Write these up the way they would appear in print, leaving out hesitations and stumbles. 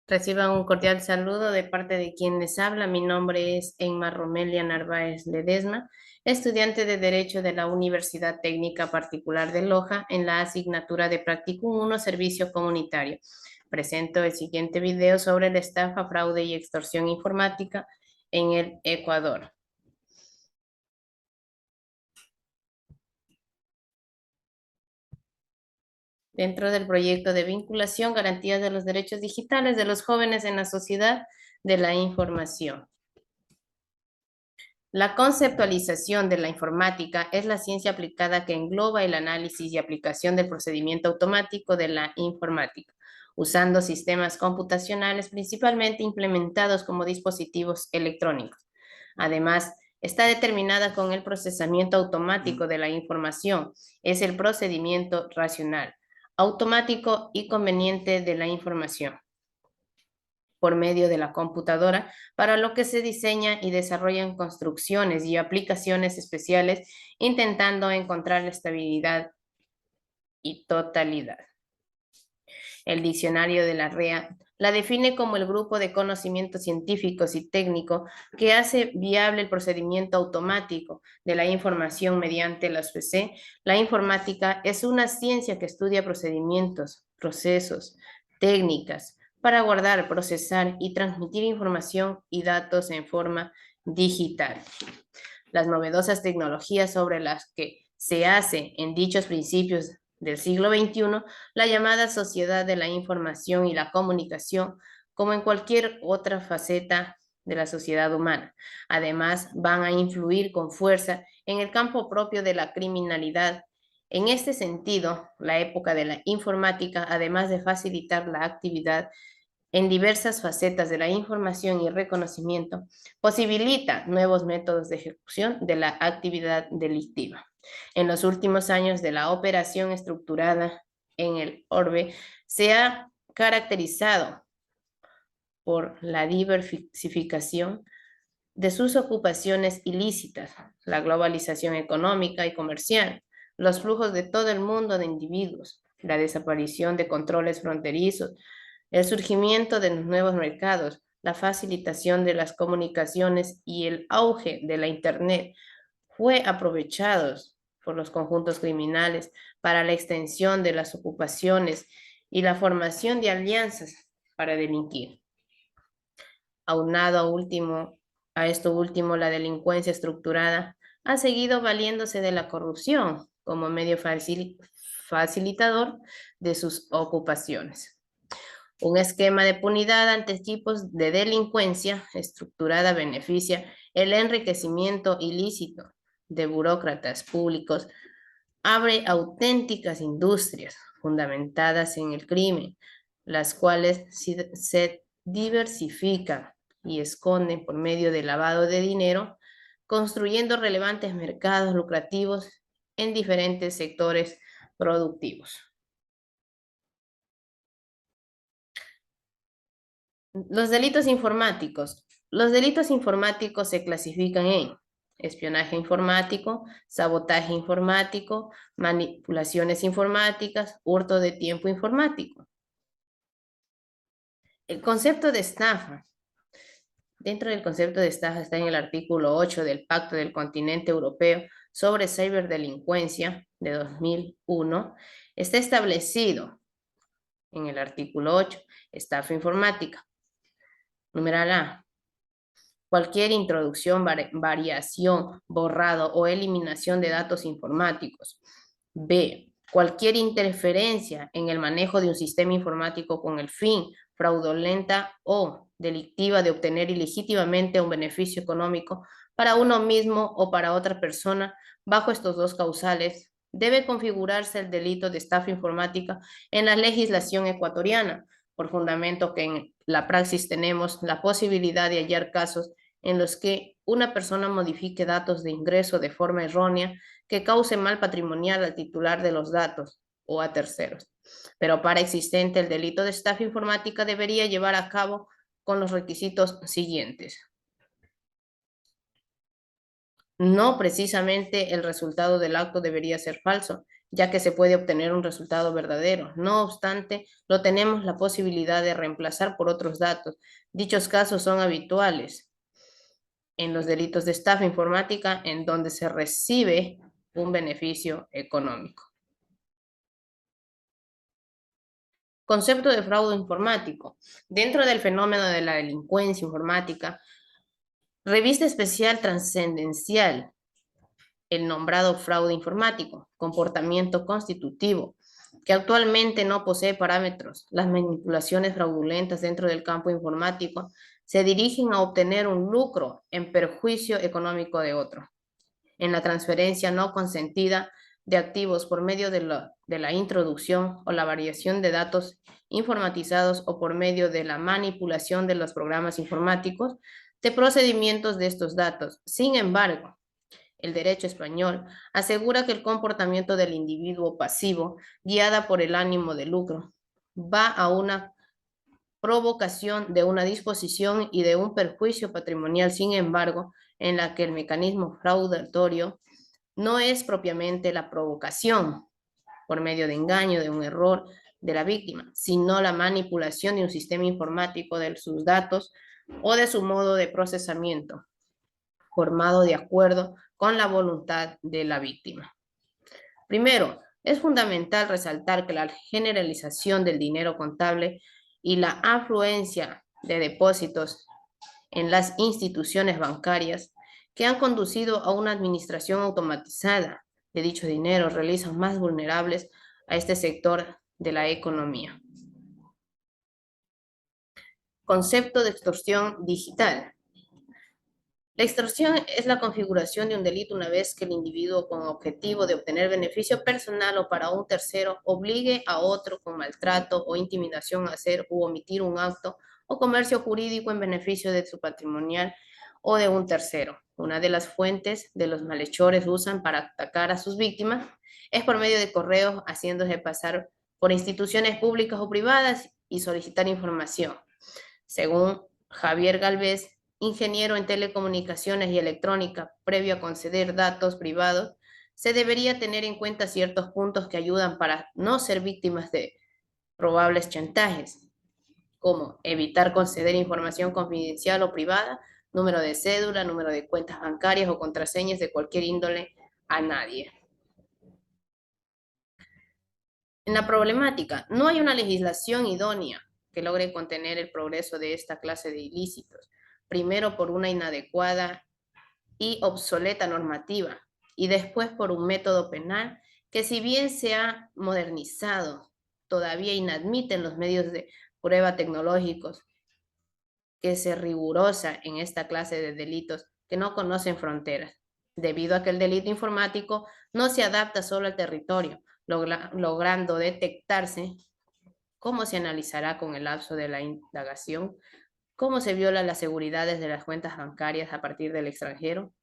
Reciban un cordial saludo de parte de quien les habla. Mi nombre es Emma Romelia Narváez Ledesma, estudiante de Derecho de la Universidad Técnica Particular de Loja en la asignatura de Practicum 1 Servicio Comunitario. Presento el siguiente video sobre la estafa, fraude y extorsión informática en el Ecuador. Dentro del proyecto de vinculación, garantías de los derechos digitales de los jóvenes en la sociedad de la información. La conceptualización de la informática es la ciencia aplicada que engloba el análisis y aplicación del procedimiento automático de la informática, usando sistemas computacionales principalmente implementados como dispositivos electrónicos. Además, está determinada con el procesamiento automático de la información. Es el procedimiento racional, automático y conveniente de la información por medio de la computadora, para lo que se diseña y desarrollan construcciones y aplicaciones especiales, intentando encontrar la estabilidad y totalidad. El diccionario de la REA la define como el grupo de conocimientos científicos y técnico que hace viable el procedimiento automático de la información mediante las PC. La informática es una ciencia que estudia procedimientos, procesos, técnicas para guardar, procesar y transmitir información y datos en forma digital. Las novedosas tecnologías sobre las que se hace en dichos principios del siglo XXI, la llamada sociedad de la información y la comunicación, como en cualquier otra faceta de la sociedad humana. Además, van a influir con fuerza en el campo propio de la criminalidad. En este sentido, la época de la informática, además de facilitar la actividad en diversas facetas de la información y reconocimiento, posibilita nuevos métodos de ejecución de la actividad delictiva. En los últimos años de la operación estructurada en el orbe se ha caracterizado por la diversificación de sus ocupaciones ilícitas, la globalización económica y comercial, los flujos de todo el mundo de individuos, la desaparición de controles fronterizos, el surgimiento de nuevos mercados, la facilitación de las comunicaciones y el auge de la Internet fue aprovechados por los conjuntos criminales para la extensión de las ocupaciones y la formación de alianzas para delinquir. Aunado a esto último, la delincuencia estructurada ha seguido valiéndose de la corrupción como medio facilitador de sus ocupaciones. Un esquema de punidad ante tipos de delincuencia estructurada beneficia el enriquecimiento ilícito de burócratas públicos, abre auténticas industrias fundamentadas en el crimen, las cuales se diversifican y esconden por medio del lavado de dinero, construyendo relevantes mercados lucrativos en diferentes sectores productivos. Los delitos informáticos. Los delitos informáticos se clasifican en espionaje informático, sabotaje informático, manipulaciones informáticas, hurto de tiempo informático. El concepto de estafa. Dentro del concepto de estafa está en el artículo 8 del Pacto del Continente Europeo sobre Ciberdelincuencia de 2001. Está establecido en el artículo 8, estafa informática. Numeral A. Cualquier introducción, variación, borrado o eliminación de datos informáticos. B. Cualquier interferencia en el manejo de un sistema informático con el fin fraudulenta o delictiva de obtener ilegítimamente un beneficio económico para uno mismo o para otra persona. Bajo estos dos causales, debe configurarse el delito de estafa informática en la legislación ecuatoriana, por fundamento que en la praxis tenemos la posibilidad de hallar casos en los que una persona modifique datos de ingreso de forma errónea que cause mal patrimonial al titular de los datos o a terceros. Pero para existente el delito de estafa informática debería llevar a cabo con los requisitos siguientes. No precisamente el resultado del acto debería ser falso, ya que se puede obtener un resultado verdadero. No obstante, lo tenemos la posibilidad de reemplazar por otros datos. Dichos casos son habituales en los delitos de estafa informática, en donde se recibe un beneficio económico. Concepto de fraude informático. Dentro del fenómeno de la delincuencia informática, revista especial trascendencial el nombrado fraude informático, comportamiento constitutivo, que actualmente no posee parámetros. Las manipulaciones fraudulentas dentro del campo informático se dirigen a obtener un lucro en perjuicio económico de otro, en la transferencia no consentida de activos por medio de la introducción o la variación de datos informatizados o por medio de la manipulación de los programas informáticos de procedimientos de estos datos. Sin embargo, el derecho español asegura que el comportamiento del individuo pasivo, guiada por el ánimo de lucro, va a una provocación de una disposición y de un perjuicio patrimonial, sin embargo, en la que el mecanismo fraudatorio no es propiamente la provocación por medio de engaño, de un error de la víctima, sino la manipulación de un sistema informático de sus datos o de su modo de procesamiento, formado de acuerdo con la voluntad de la víctima. Primero, es fundamental resaltar que la generalización del dinero contable y la afluencia de depósitos en las instituciones bancarias que han conducido a una administración automatizada de dicho dinero realizan más vulnerables a este sector de la economía. Concepto de extorsión digital. La extorsión es la configuración de un delito una vez que el individuo con objetivo de obtener beneficio personal o para un tercero obligue a otro con maltrato o intimidación a hacer u omitir un acto o comercio jurídico en beneficio de su patrimonial o de un tercero. Una de las fuentes de los malhechores usan para atacar a sus víctimas es por medio de correos haciéndose pasar por instituciones públicas o privadas y solicitar información. Según Javier Galvez, ingeniero en telecomunicaciones y electrónica, previo a conceder datos privados, se debería tener en cuenta ciertos puntos que ayudan para no ser víctimas de probables chantajes, como evitar conceder información confidencial o privada, número de cédula, número de cuentas bancarias o contraseñas de cualquier índole a nadie. En la problemática, no hay una legislación idónea que logre contener el progreso de esta clase de ilícitos, primero por una inadecuada y obsoleta normativa, y después por un método penal que, si bien se ha modernizado, todavía inadmiten los medios de prueba tecnológicos que se rigurosa en esta clase de delitos que no conocen fronteras, debido a que el delito informático no se adapta solo al territorio, logrando detectarse cómo se analizará con el lapso de la indagación, cómo se violan las seguridades de las cuentas bancarias a partir del extranjero,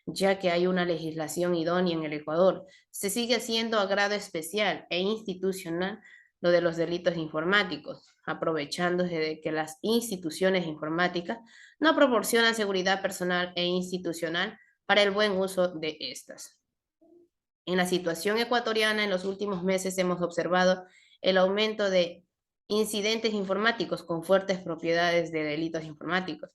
ya que hay una legislación idónea en el Ecuador. Se sigue haciendo a grado especial e institucional lo de los delitos informáticos, aprovechándose de que las instituciones informáticas no proporcionan seguridad personal e institucional para el buen uso de estas. En la situación ecuatoriana, en los últimos meses hemos observado el aumento de incidentes informáticos con fuertes propiedades de delitos informáticos,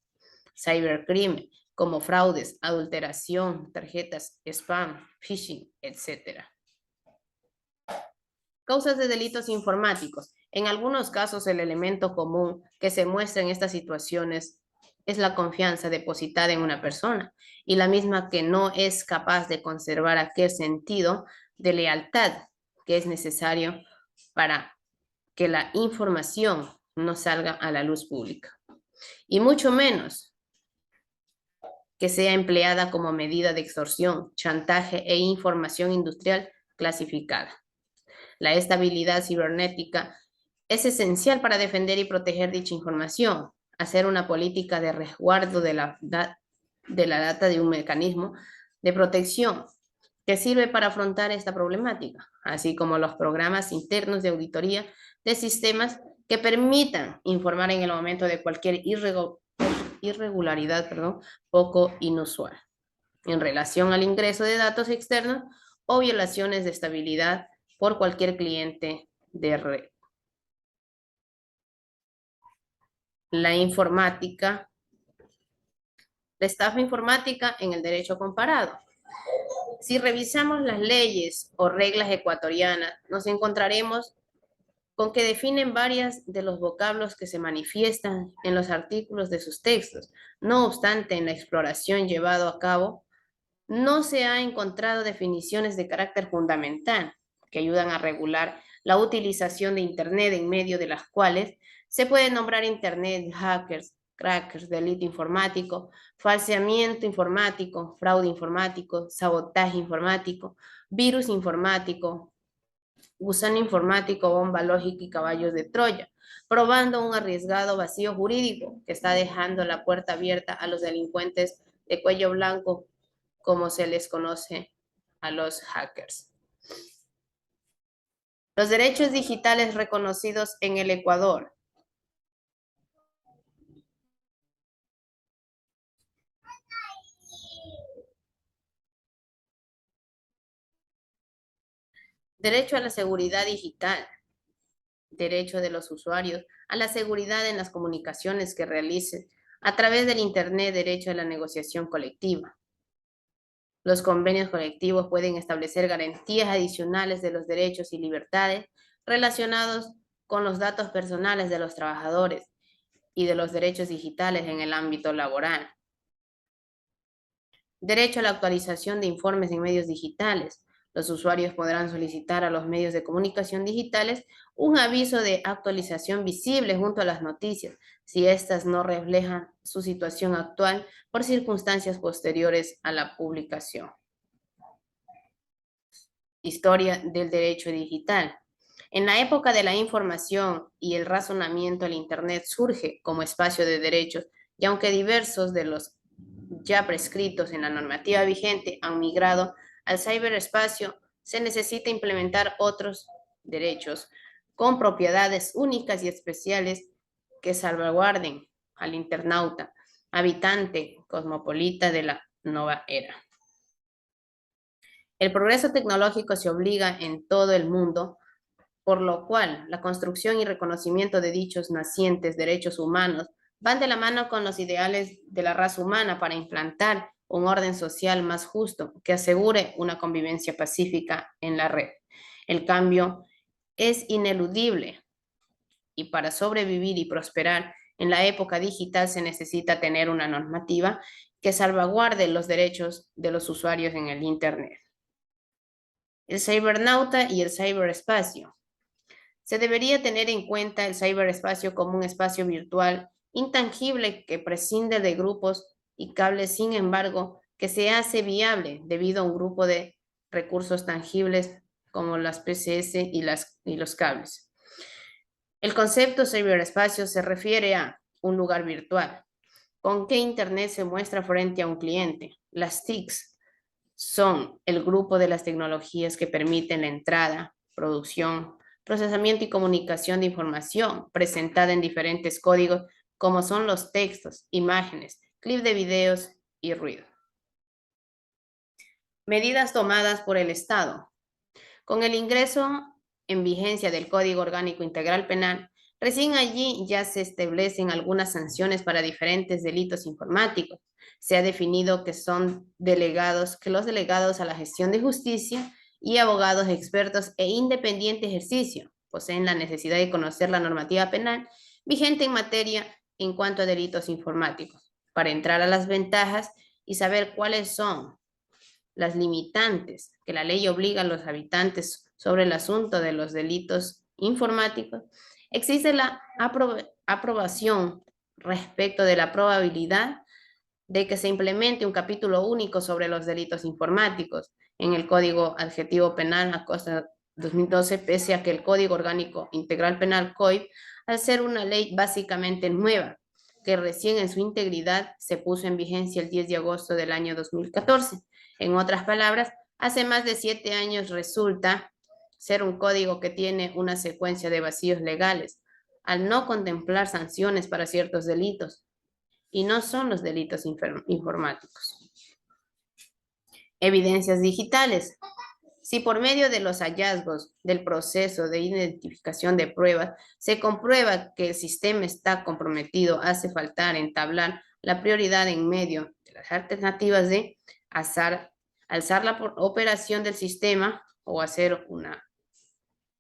cybercrimen, como fraudes, adulteración, tarjetas, spam, phishing, etc. Causas de delitos informáticos. En algunos casos, el elemento común que se muestra en estas situaciones es la confianza depositada en una persona y la misma que no es capaz de conservar aquel sentido de lealtad que es necesario para que la información no salga a la luz pública. Y mucho menos que sea empleada como medida de extorsión, chantaje e información industrial clasificada. La estabilidad cibernética es esencial para defender y proteger dicha información, hacer una política de resguardo de la data de un mecanismo de protección que sirve para afrontar esta problemática, así como los programas internos de auditoría de sistemas que permitan informar en el momento de cualquier irregularidad poco inusual en relación al ingreso de datos externos o violaciones de estabilidad por cualquier cliente de red. La informática, la estafa informática en el derecho comparado. Si revisamos las leyes o reglas ecuatorianas, nos encontraremos con que definen varias de los vocablos que se manifiestan en los artículos de sus textos. No obstante, en la exploración llevado a cabo, no se ha encontrado definiciones de carácter fundamental que ayudan a regular la utilización de Internet, en medio de las cuales se puede nombrar Internet, hackers, crackers, delito informático, falseamiento informático, fraude informático, sabotaje informático, virus informático, gusano informático, bomba lógica y caballos de Troya, probando un arriesgado vacío jurídico que está dejando la puerta abierta a los delincuentes de cuello blanco, como se les conoce a los hackers. Los derechos digitales reconocidos en el Ecuador. Derecho a la seguridad digital. Derecho de los usuarios a la seguridad en las comunicaciones que realicen a través del Internet, derecho a la negociación colectiva. Los convenios colectivos pueden establecer garantías adicionales de los derechos y libertades relacionados con los datos personales de los trabajadores y de los derechos digitales en el ámbito laboral. Derecho a la actualización de informes en medios digitales. Los usuarios podrán solicitar a los medios de comunicación digitales un aviso de actualización visible junto a las noticias, si éstas no reflejan su situación actual por circunstancias posteriores a la publicación. Historia del derecho digital. En la época de la información y el razonamiento, el Internet surge como espacio de derechos, y aunque diversos de los ya prescritos en la normativa vigente han migrado al ciberespacio, se necesita implementar otros derechos con propiedades únicas y especiales que salvaguarden al internauta, habitante cosmopolita de la nueva era. El progreso tecnológico se obliga en todo el mundo, por lo cual la construcción y reconocimiento de dichos nacientes derechos humanos van de la mano con los ideales de la raza humana para implantar un orden social más justo que asegure una convivencia pacífica en la red. El cambio es ineludible y para sobrevivir y prosperar en la época digital se necesita tener una normativa que salvaguarde los derechos de los usuarios en el Internet. El cibernauta y el ciberespacio. Se debería tener en cuenta el ciberespacio como un espacio virtual intangible que prescinde de grupos y cables, sin embargo, que se hace viable debido a un grupo de recursos tangibles como las PCS y los cables. El concepto ciberespacio se refiere a un lugar virtual con que Internet se muestra frente a un cliente. Las TICs son el grupo de las tecnologías que permiten la entrada, producción, procesamiento y comunicación de información presentada en diferentes códigos, como son los textos, imágenes, clips de videos y ruido. Medidas tomadas por el Estado. Con el ingreso en vigencia del Código Orgánico Integral Penal, recién allí ya se establecen algunas sanciones para diferentes delitos informáticos. Se ha definido que los delegados a la gestión de justicia y abogados expertos e independiente ejercicio poseen la necesidad de conocer la normativa penal vigente en materia en cuanto a delitos informáticos, para entrar a las ventajas y saber cuáles son las limitantes que la ley obliga a los habitantes sobre el asunto de los delitos informáticos. Existe la aprobación respecto de la probabilidad de que se implemente un capítulo único sobre los delitos informáticos en el Código Adjetivo Penal Acosta 2012, pese a que el Código Orgánico Integral Penal COIP, al ser una ley básicamente nueva, que recién en su integridad se puso en vigencia el 10 de agosto del año 2014. En otras palabras, hace más de 7 años resulta ser un código que tiene una secuencia de vacíos legales, al no contemplar sanciones para ciertos delitos, y no son los delitos informáticos. Evidencias digitales. Si por medio de los hallazgos del proceso de identificación de pruebas se comprueba que el sistema está comprometido, hace falta entablar la prioridad en medio de las alternativas de alzar la operación del sistema o hacer una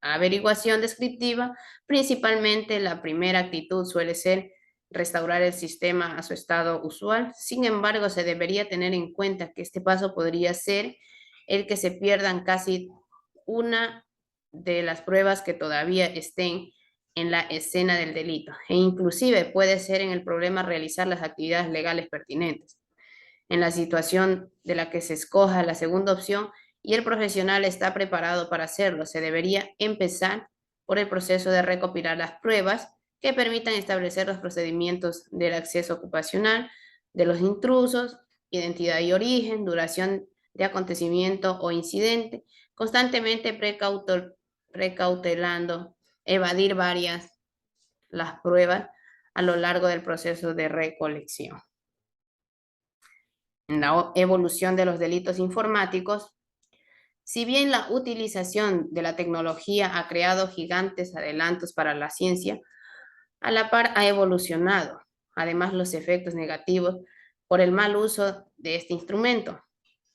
averiguación descriptiva. Principalmente la primera actitud suele ser restaurar el sistema a su estado usual. Sin embargo, se debería tener en cuenta que este paso podría ser el que se pierdan casi una de las pruebas que todavía estén en la escena del delito, e inclusive puede ser en el problema realizar las actividades legales pertinentes. En la situación de la que se escoja la segunda opción y el profesional está preparado para hacerlo, se debería empezar por el proceso de recopilar las pruebas que permitan establecer los procedimientos del acceso ocupacional de los intrusos, identidad y origen, duración de acontecimiento o incidente, constantemente precautelando, evadir las pruebas a lo largo del proceso de recolección. En la evolución de los delitos informáticos, si bien la utilización de la tecnología ha creado gigantes adelantos para la ciencia, a la par ha evolucionado, además, los efectos negativos por el mal uso de este instrumento.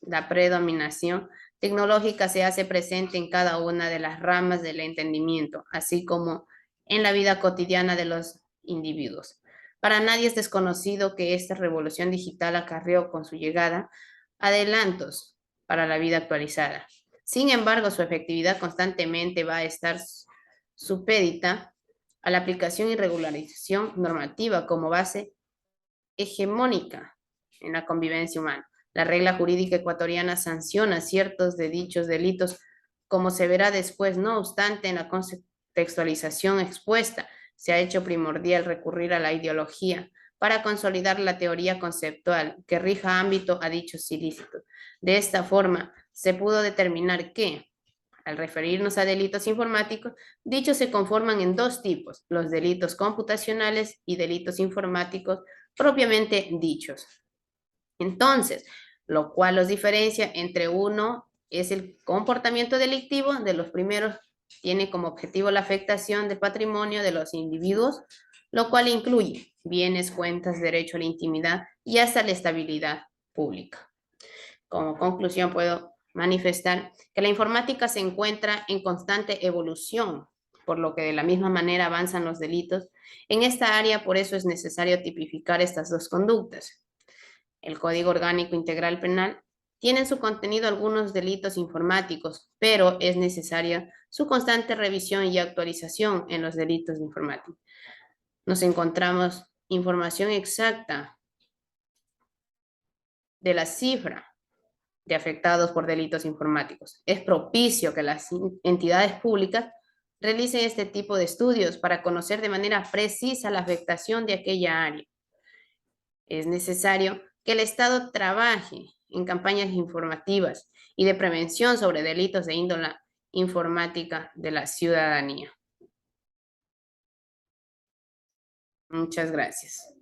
La predominación tecnológica se hace presente en cada una de las ramas del entendimiento, así como en la vida cotidiana de los individuos. Para nadie es desconocido que esta revolución digital acarreó con su llegada adelantos para la vida actualizada. Sin embargo, su efectividad constantemente va a estar supedita a la aplicación y regularización normativa como base hegemónica en la convivencia humana. La regla jurídica ecuatoriana sanciona ciertos de dichos delitos, como se verá después. No obstante, en la contextualización expuesta, se ha hecho primordial recurrir a la ideología para consolidar la teoría conceptual que rija ámbito a dichos ilícitos. De esta forma, se pudo determinar que, al referirnos a delitos informáticos, dichos se conforman en dos tipos: los delitos computacionales y delitos informáticos propiamente dichos. Entonces, lo cual los diferencia entre uno es el comportamiento delictivo de los primeros, tiene como objetivo la afectación del patrimonio de los individuos, lo cual incluye bienes, cuentas, derecho a la intimidad y hasta la estabilidad pública. Como conclusión, puedo manifestar que la informática se encuentra en constante evolución, por lo que de la misma manera avanzan los delitos. En esta área, por eso es necesario tipificar estas dos conductas. El Código Orgánico Integral Penal tiene en su contenido algunos delitos informáticos, pero es necesaria su constante revisión y actualización en los delitos informáticos. Nos encontramos información exacta de la cifra de afectados por delitos informáticos. Es propicio que las entidades públicas realicen este tipo de estudios para conocer de manera precisa la afectación de aquella área. Es necesario que el Estado trabaje en campañas informativas y de prevención sobre delitos de índole informática de la ciudadanía. Muchas gracias.